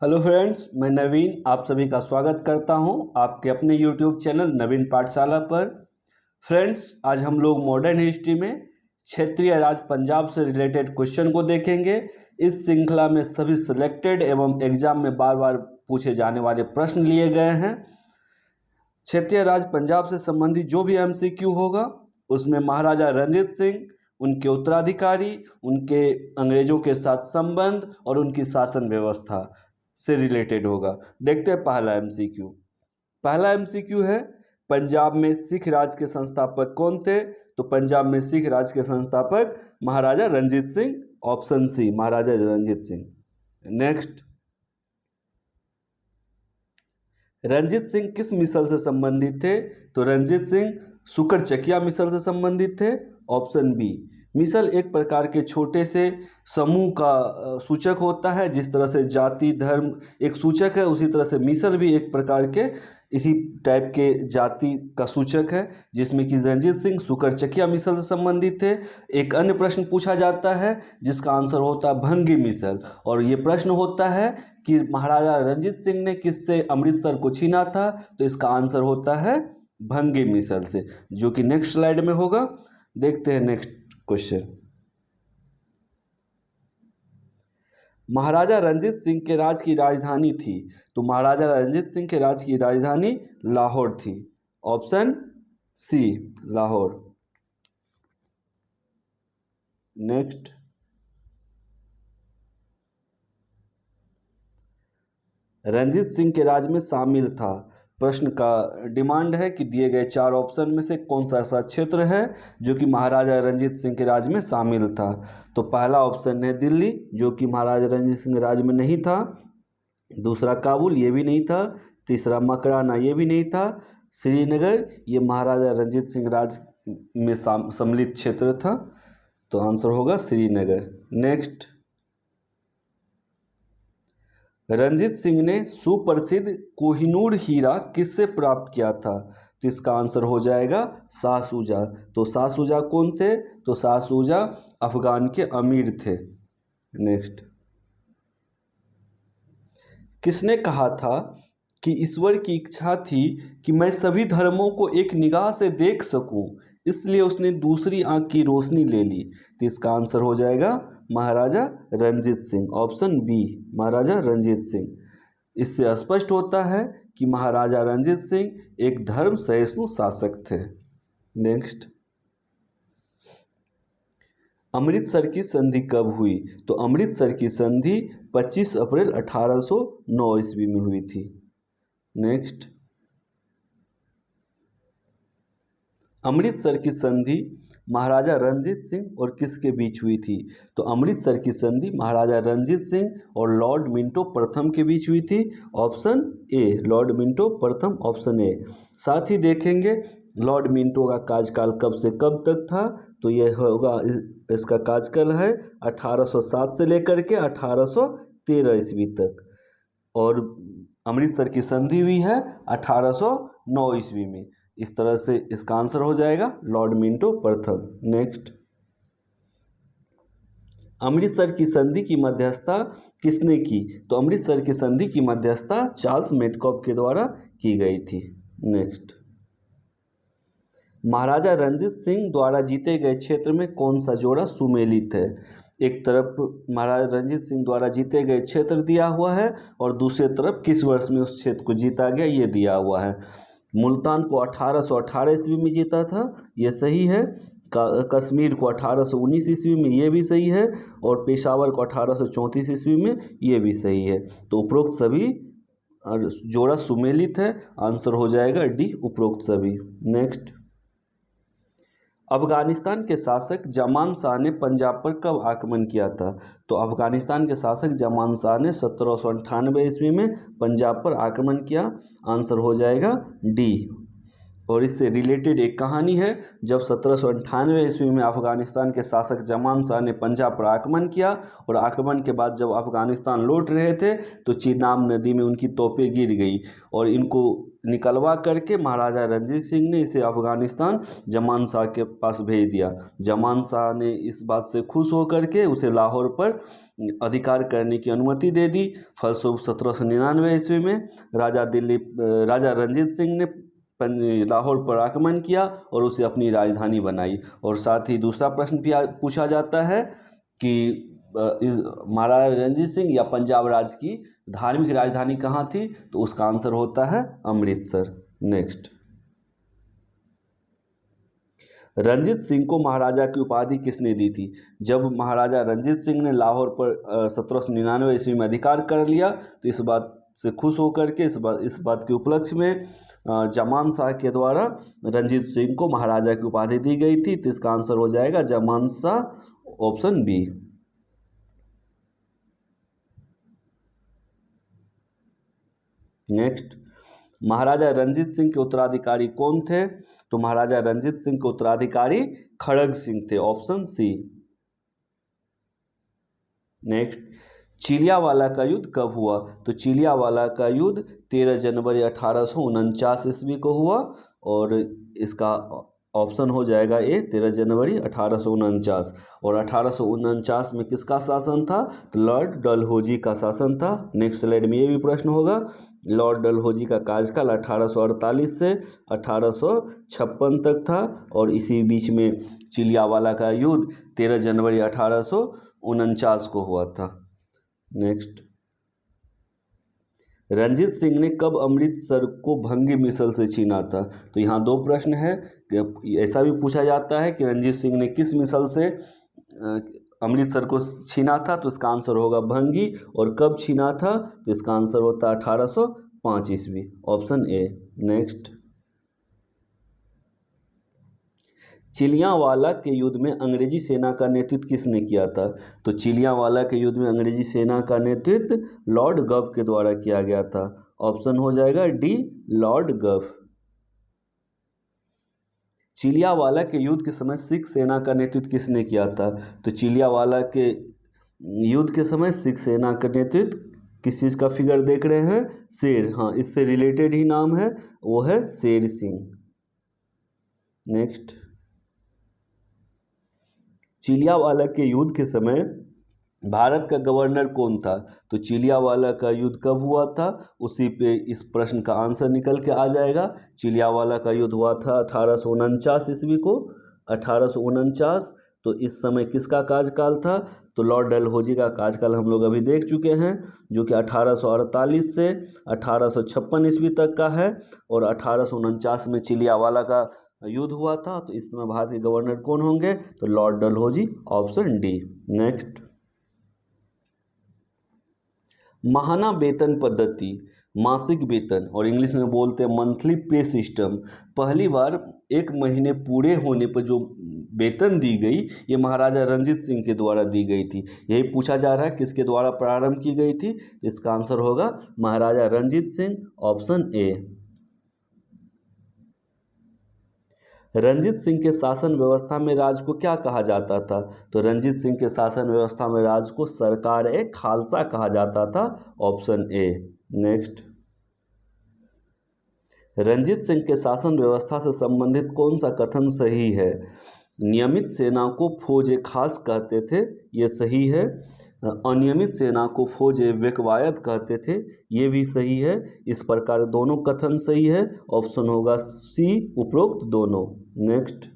Hello friends, मैं नवीन आप सभी का स्वागत करता हूं आपके अपने यूट्यूब चैनल नवीन पाठशाला पर। फ्रेंड्स, आज हम लोग मॉडर्न हिस्ट्री में क्षेत्रीय राज्य पंजाब से रिलेटेड क्वेश्चन को देखेंगे। इस श्रृंखला में सभी सिलेक्टेड एवं एग्जाम में बार बार पूछे जाने वाले प्रश्न लिए गए हैं। क्षेत्रीय राज्य पंजाब से संबंधित जो भी एमसीक्यू होगा उसमें महाराजा रणजीत सिंह, उनके उत्तराधिकारी, उनके अंग्रेजों के साथ संबंध और उनकी शासन व्यवस्था से रिलेटेड होगा। देखते हैं पहला एमसीक्यू। पहला एमसीक्यू है, पंजाब में सिख राज के संस्थापक कौन थे? तो पंजाब में सिख राज के संस्थापक महाराजा रणजीत सिंह, ऑप्शन सी महाराजा रणजीत सिंह। नेक्स्ट, रंजीत सिंह किस मिसल से संबंधित थे? तो रंजीत सिंह शुक्र-चकिया मिसल से संबंधित थे, ऑप्शन बी। मिसल एक प्रकार के छोटे से समूह का सूचक होता है। जिस तरह से जाति धर्म एक सूचक है, उसी तरह से मिसल भी एक प्रकार के इसी टाइप के जाति का सूचक है, जिसमें कि रंजीत सिंह शुक्र-चकिया मिसल से संबंधित थे। एक अन्य प्रश्न पूछा जाता है जिसका आंसर होता है भंगी मिसल, और ये प्रश्न होता है कि महाराजा रणजीत सिंह ने किससे अमृतसर को छीना था? तो इसका आंसर होता है भंगी मिसल से, जो कि नेक्स्ट स्लाइड में होगा। देखते हैं नेक्स्ट क्वेश्चन। महाराजा रणजीत सिंह के राज की राजधानी थी? तो महाराजा रणजीत सिंह के राज की राजधानी लाहौर थी, option C Lahore. Next, Ranjit Singh के राज में शामिल था। प्रश्न का डिमांड है कि दिए गए 4 ऑप्शन में से कौन सा ऐसा क्षेत्र है जो कि महाराजा रणजीत सिंह के राज में शामिल था? तो पहला ऑप्शन है दिल्ली, जो कि महाराजा रणजीत सिंह के राज में नहीं था। दूसरा काबुल, ये भी नहीं था। तीसरा मकराना, ये भी नहीं था। श्रीनगर, ये महाराजा रणजीत सिंह राज में सम्मिलित क्षेत्र था। तो आंसर होगा श्रीनगर। नेक्स्ट, रणजीत सिंह ने सुप्रसिद्ध कोहिनूर हीरा किससे प्राप्त किया था? तो इसका आंसर हो जाएगा शाह शुजा। तो शाह शुजा कौन थे? तो शाह शुजा अफगान के अमीर थे। नेक्स्ट, किसने कहा था कि ईश्वर की इच्छा थी कि मैं सभी धर्मों को एक निगाह से देख सकूं, इसलिए उसने दूसरी आंख की रोशनी ले ली? तो इसका आंसर हो जाएगा महाराजा रणजीत सिंह, ऑप्शन बी महाराजा रणजीत सिंह। इससे स्पष्ट होता है कि महाराजा रणजीत सिंह एक धर्म सहिष्णु शासक थे। नेक्स्ट, अमृतसर की संधि कब हुई? तो अमृतसर की संधि 25 अप्रैल 1809 ईस्वी में हुई थी। नेक्स्ट, अमृतसर की संधि महाराजा रणजीत सिंह और किसके बीच हुई थी? तो अमृतसर की संधि महाराजा रणजीत सिंह और लॉर्ड मिंटो प्रथम के बीच हुई थी, ऑप्शन ए लॉर्ड मिंटो प्रथम, ऑप्शन ए। साथ ही देखेंगे लॉर्ड मिंटो का कार्यकाल कब से कब तक था? तो यह होगा, इसका कार्यकाल है 1807 से लेकर के 1813 ईस्वी तक, और अमृतसर की संधि हुई है 1809 ईस्वी में। इस तरह से इसका आंसर हो जाएगा लॉर्ड मिंटो प्रथम। नेक्स्ट, अमृतसर की संधि की मध्यस्थता किसने की? तो अमृतसर की संधि की मध्यस्थता चार्ल्स मेटकॉफ के द्वारा की गई थी। नेक्स्ट, महाराजा रणजीत सिंह द्वारा जीते गए क्षेत्र में कौन सा जोड़ा सुमेलित है? एक तरफ महाराजा रणजीत सिंह द्वारा जीते गए क्षेत्र दिया हुआ है और दूसरी तरफ किस वर्ष में उस क्षेत्र को जीता गया ये दिया हुआ है। मुल्तान को 1818 ईस्वी में जीता था, ये सही है। कश्मीर को 1819 ईस्वी में, ये भी सही है। और पेशावर को 1834 ईस्वी में, ये भी सही है। तो उपरोक्त सभी जोड़ा सुमेलित है। आंसर हो जाएगा डी उपरोक्त सभी। नेक्स्ट, अफगानिस्तान के शासक जमान शाह ने पंजाब पर कब आक्रमण किया था? तो अफगानिस्तान के शासक जमान शाह ने 1798 ईस्वी में पंजाब पर आक्रमण किया। आंसर हो जाएगा डी। और इससे रिलेटेड एक कहानी है। जब 1798 ईस्वी में अफगानिस्तान के शासक जमान शाह ने पंजाब पर आक्रमण किया और आक्रमण के बाद जब अफगानिस्तान लौट रहे थे तो चेनाब नदी में उनकी तोपें गिर गई और इनको निकलवा करके महाराजा रणजीत सिंह ने इसे अफगानिस्तान जमान शाह के पास भेज दिया। जमान शाह ने इस बात से खुश होकर के उसे लाहौर पर अधिकार करने की अनुमति दे दी। फलस्वरूप 1799 ईस्वी में राजा रणजीत सिंह ने लाहौर पर आक्रमण किया और उसे अपनी राजधानी बनाई। और साथ ही दूसरा प्रश्न भी पूछा जाता है कि महाराजा रणजीत सिंह या पंजाब राज्य की धार्मिक राजधानी कहाँ थी, तो उसका आंसर होता है अमृतसर। नेक्स्ट, रंजीत सिंह को महाराजा की उपाधि किसने दी थी? जब महाराजा रणजीत सिंह ने लाहौर पर 1799 ईस्वी में अधिकार कर लिया तो इस बात से खुश होकर के इस बात के उपलक्ष्य में जमान शाह के द्वारा रंजीत सिंह को महाराजा की उपाधि दी गई थी। तो इसका आंसर हो जाएगा Zaman Shah, option B. Next, Maharaja Ranjit Singh के उत्तराधिकारी कौन थे? तो महाराजा रणजीत सिंह के उत्तराधिकारी खड़ग सिंह थे, ऑप्शन सी। नेक्स्ट, चिलियावाला का युद्ध कब हुआ? तो चिलियावाला का युद्ध 13 जनवरी 1849 ईस्वी को हुआ और इसका ऑप्शन हो जाएगा ए, 13 जनवरी 1849। और 1849 में किसका शासन था? तो लॉर्ड डलहौजी का शासन था। नेक्स्ट स्लाइड में ये भी प्रश्न होगा। लॉर्ड डलहौजी का कार्यकाल 1848 से 1856 तक था और इसी बीच में चिलियावाला का युद्ध 13 जनवरी 1849 को हुआ था। नेक्स्ट, रंजीत सिंह ने कब अमृतसर को भंगी मिसल से छीना था? तो यहाँ दो प्रश्न है। ऐसा भी पूछा जाता है कि रंजीत सिंह ने किस मिसल से अमृतसर को छीना था, तो इसका आंसर होगा भंगी। और कब छीना था? तो इसका आंसर होता है 1805 ईस्वी, ऑप्शन ए। नेक्स्ट, चिलियावाला के युद्ध में अंग्रेजी सेना का नेतृत्व किसने किया था? तो चिलियावाला के युद्ध में अंग्रेजी सेना का नेतृत्व लॉर्ड गव के द्वारा किया गया था। ऑप्शन हो जाएगा डी, लॉर्ड गव। चिलियावाला के युद्ध के समय सिख सेना का नेतृत्व किसने किया था? तो चिलियावाला के युद्ध के समय सिख सेना का नेतृत्व किस चीज़ का फिगर देख रहे हैं? शेर। हाँ, इससे रिलेटेड ही नाम है, वो है शेर सिंह। नेक्स्ट, चिलियावाला के युद्ध के समय भारत का गवर्नर कौन था? तो चिलियावाला का युद्ध कब हुआ था, उसी पे इस प्रश्न का आंसर निकल के आ जाएगा। चिलियावाला का युद्ध हुआ था 1849 ईस्वी को। 1849। तो इस समय किसका कार्यकाल था? तो लॉर्ड डलहौजी का कार्यकाल हम लोग अभी देख चुके हैं, जो कि 1848 से 1856 ईस्वी तक का है। और 1849 में चिलियावाला का युद्ध हुआ था। तो इस समय भारत के गवर्नर कौन होंगे? तो lord Dalhousie, option D. Next, महाना वेतन पद्धति, मासिक वेतन और इंग्लिश में बोलते हैं मंथली पे सिस्टम, पहली बार 1 महीने पूरे होने पर जो वेतन दी गई, ये महाराजा रणजीत सिंह के द्वारा दी गई थी। यही पूछा जा रहा है किसके द्वारा प्रारंभ की गई थी? इसका आंसर होगा महाराजा रणजीत सिंह, ऑप्शन ए। रंजीत सिंह के शासन व्यवस्था में राज को क्या कहा जाता था? तो रंजीत सिंह के शासन व्यवस्था में राज को सरकार ए खालसा कहा जाता था, option A. Next, Ranjit Singh के शासन व्यवस्था से संबंधित कौन सा कथन सही है? नियमित सेना को फौज ए खास कहते थे, ये सही है। अनियमित सेना को फौज ए वेकवायत कहते थे, ये भी सही है। इस प्रकार दोनों कथन सही है, ऑप्शन होगा सी, उपरोक्त दोनों। नेक्स्ट,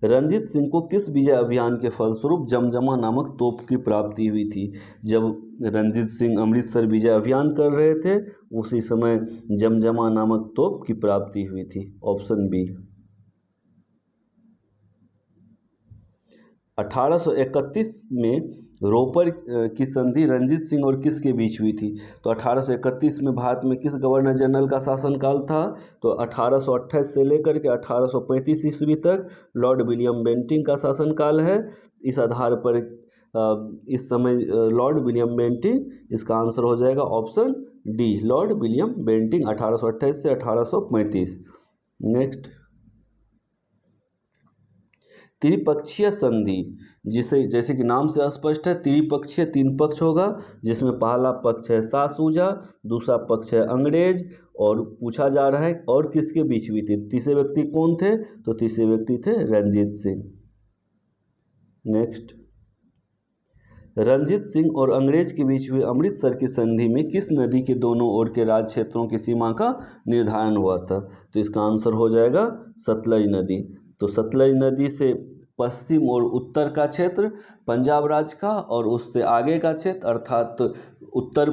रंजीत सिंह को किस विजय अभियान के फलस्वरूप जमजमा नामक तोप की प्राप्ति हुई थी? जब रंजीत सिंह अमृतसर विजय अभियान कर रहे थे, उसी समय जमजमा नामक तोप की प्राप्ति हुई थी, ऑप्शन बी। 1831 में रोपर की संधि रंजीत सिंह और किसके बीच हुई थी? तो 1831 में भारत में किस गवर्नर जनरल का शासनकाल था? तो 1828 से लेकर के 1835 ईस्वी तक लॉर्ड विलियम बेंटिंक का शासनकाल है। इस आधार पर इस समय लॉर्ड विलियम बेंटिंक, इसका आंसर हो जाएगा option D Lord William Bentinck 1828 से 1835। नेक्स्ट, त्रिपक्षीय संधि, जिसे जैसे कि नाम से स्पष्ट है, त्रिपक्षीय 3 पक्ष होगा, जिसमें पहला पक्ष है सासूजा, दूसरा पक्ष है अंग्रेज, और पूछा जा रहा है और किसके बीच हुई थी। तीसरे व्यक्ति कौन थे, तो तीसरे व्यक्ति थे रंजीत सिंह। नेक्स्ट, रंजीत सिंह और अंग्रेज के बीच हुई अमृतसर की संधि में किस नदी के दोनों ओर के राज क्षेत्रों की सीमा का निर्धारण हुआ था, तो इसका आंसर हो जाएगा सतलज नदी। तो सतलज नदी से पश्चिम और उत्तर का क्षेत्र पंजाब राज का, और उससे आगे का क्षेत्र अर्थात उत्तर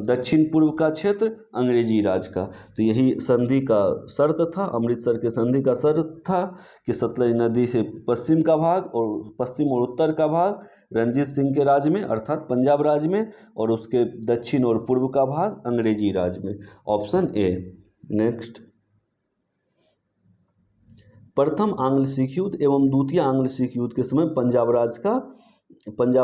दक्षिण पूर्व का क्षेत्र अंग्रेजी राज का। तो यही संधि का शर्त था, अमृतसर के संधि का शर्त था कि सतलज नदी से पश्चिम का भाग और पश्चिम और उत्तर का भाग रंजीत सिंह के राज में अर्थात पंजाब राज में, और उसके दक्षिण और पूर्व का भाग अंग्रेजी राज में। Option A. नेक्स्ट, प्रथम आंग्ल सिख युद्ध एवं द्वितीय आंग्ल सिख युद्ध के समय पंजाब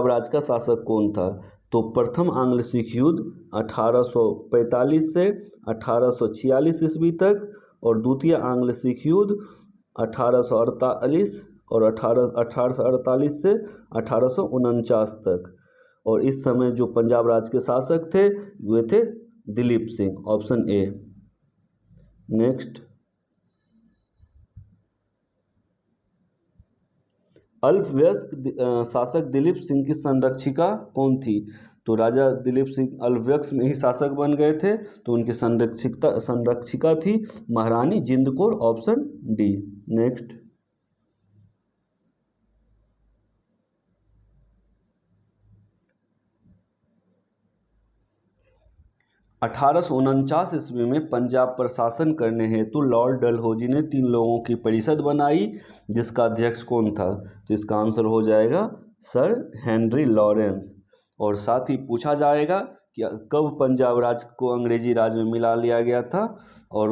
राज का शासक कौन था, तो प्रथम आंग्ल सिख युद्ध 1845 से 1846 ईस्वी तक, और द्वितीय आंग्ल सिख युद्ध 1848 और 1848 से 1849 तक, और इस समय जो पंजाब राज के शासक थे वे थे Dilip Singh. Option A. Next, अल्पवयस्क शासक दिलीप सिंह की संरक्षिका कौन थी, तो राजा दिलीप सिंह अल्पवयस्क में ही शासक बन गए थे, तो उनकी संरक्षिका थी महारानी जिंद कौर। Option D. नेक्स्ट, 1849 ईस्वी में पंजाब पर शासन करने हेतु लॉर्ड डलहौजी ने 3 लोगों की परिषद बनाई, जिसका अध्यक्ष कौन था, तो इसका आंसर हो जाएगा सर हेनरी लॉरेंस। और साथ ही पूछा जाएगा कि कब पंजाब राज को अंग्रेजी राज में मिला लिया गया था, और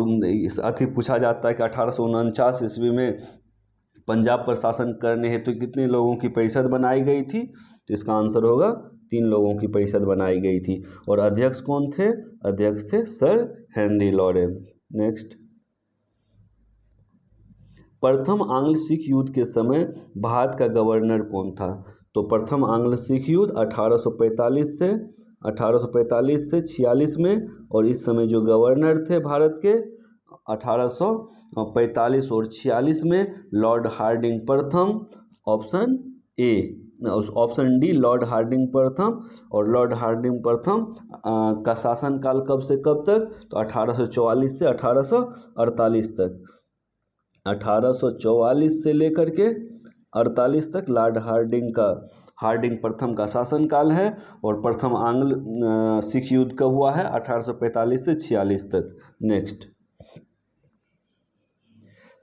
साथ ही पूछा जाता है कि 1849 ईस्वी में पंजाब पर शासन करने हेतु कितने लोगों की परिषद बनाई गई थी, तो इसका आंसर होगा 3 लोगों की परिषद बनाई गई थी, और अध्यक्ष कौन थे, अध्यक्ष थे सर हेनरी लॉरेंस। नेक्स्ट, प्रथम आंग्ल सिख युद्ध के समय भारत का गवर्नर कौन था, तो प्रथम आंग्ल सिख युद्ध 1845 से 46 में, और इस समय जो गवर्नर थे भारत के 1845 और 46 में लॉर्ड हार्डिंग प्रथम। Option A. Option D lord Hardinge प्रथम, और लॉर्ड हार्डिंग प्रथम का शासनकाल कब से कब तक, तो 1844 से 1848 तक। 1844 से लेकर के 48 तक लॉर्ड हार्डिंग प्रथम का शासनकाल है, और प्रथम आंग्ल सिख युद्ध कब हुआ है, 1845 से 46 तक। नेक्स्ट,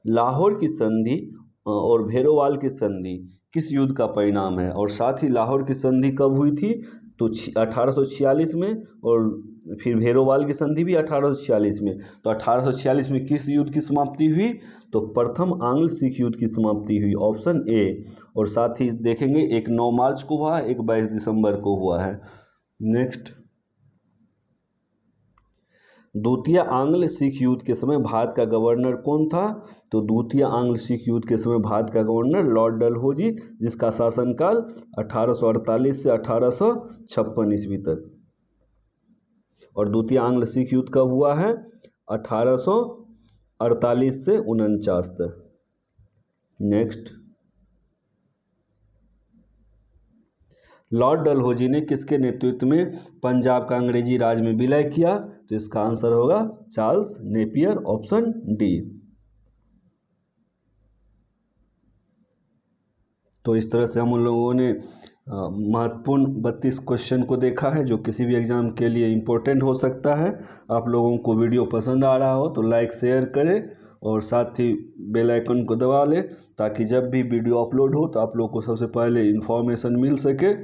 लाहौर की संधि और भैरोवाल की संधि किस युद्ध का परिणाम है, और साथ ही लाहौर की संधि कब हुई थी, तो 1846 में, और फिर भैरोवाल की संधि भी 1846 में। तो 1846 में किस युद्ध की समाप्ति हुई, तो प्रथम आंग्ल सिख युद्ध की समाप्ति हुई। Option A. और साथ ही देखेंगे एक 9 मार्च को हुआ, एक 22 दिसंबर को हुआ है। नेक्स्ट, द्वितीय आंग्ल सिख युद्ध के समय भारत का गवर्नर कौन था, तो द्वितीय आंग्ल सिख युद्ध के समय भारत का गवर्नर लॉर्ड डलहौजी, जिसका शासनकाल 1848 से 1856 ईस्वी तक। और द्वितीय आंग्ल सिख युद्ध कब हुआ है, 1848 से 49 तक। नेक्स्ट, लॉर्ड डलहौजी ने किसके नेतृत्व में पंजाब का अंग्रेजी राज में विलय किया, तो इसका आंसर होगा चार्ल्स नेपियर। Option D. तो इस तरह से हम उन लोगों ने महत्वपूर्ण 32 क्वेश्चन को देखा है, जो किसी भी एग्जाम के लिए इम्पोर्टेंट हो सकता है। आप लोगों को वीडियो पसंद आ रहा हो तो लाइक शेयर करें, और साथ ही बेल आइकन को दबा लें, ताकि जब भी वीडियो अपलोड हो तो आप लोग को सबसे पहले इन्फॉर्मेशन मिल सके।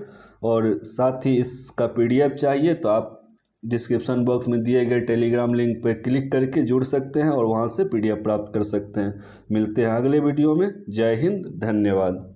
और साथ ही इसका PDF चाहिए तो आप डिस्क्रिप्शन बॉक्स में दिए गए टेलीग्राम लिंक पर क्लिक करके जुड़ सकते हैं, और वहां से PDF प्राप्त कर सकते हैं। मिलते हैं अगले वीडियो में। जय हिंद, धन्यवाद।